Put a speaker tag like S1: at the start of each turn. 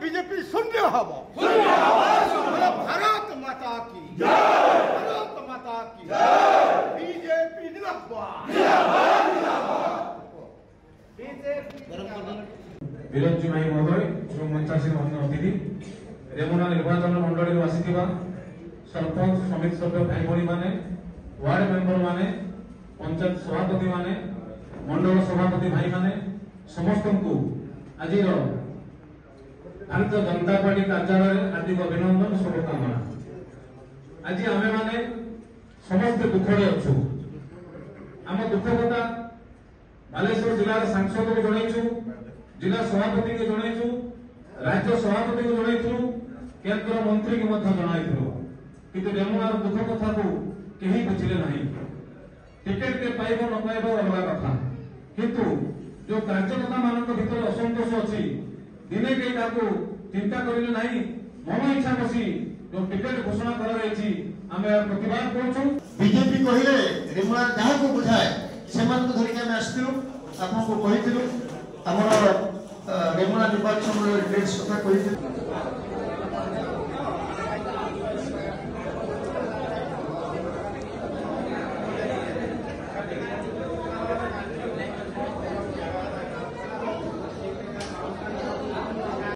S1: BJP शून्य हम भारत माता की भारत माता की बीजेपी
S2: विरोध जी भाई महोदय एवं मंचासीन अन्य अतिथि रेमुना निर्वाचन मंडली आसिथिबा सरपंच समिति सभ्य भाई भाई माने वार्ड मेंबर माने पंचायत सभापति माने मंडल सभापति भाई माने समस्त को आज भारतीय जनता पार्टी कार्यालय हार्दिक अभिनंदन शुभकामना। आज आमे माने समस्त दुखरे अच्छु आम दुख कथा बालेश्वर जिलार सांसद को जणैछु जिला सभापति को जणैछु राज्य सभापति को जणैछु केंद्र मंत्री को मध्य जणाइथु किंतु रेमुनार दुख कथा को केही बुझिले नहीं। टिकेट के पाइबो न पाइबो अलग कथा किंतु जो कार्यकर्ता मानक भीतर असंतोष अछि दिने के ताको चिंता करिले नहीं मन इच्छा बसी जो टिकेट घोषणा करा रही आमे प्रतिवाद करछु।
S3: बीजेपी कहिले रेमुना जहा को बुझाए सेमान को धरि के हम आस्तिलु आपन को कहिथिलु हमर रेमुना निर्वाचन डेट्स कथा कहिथिलु।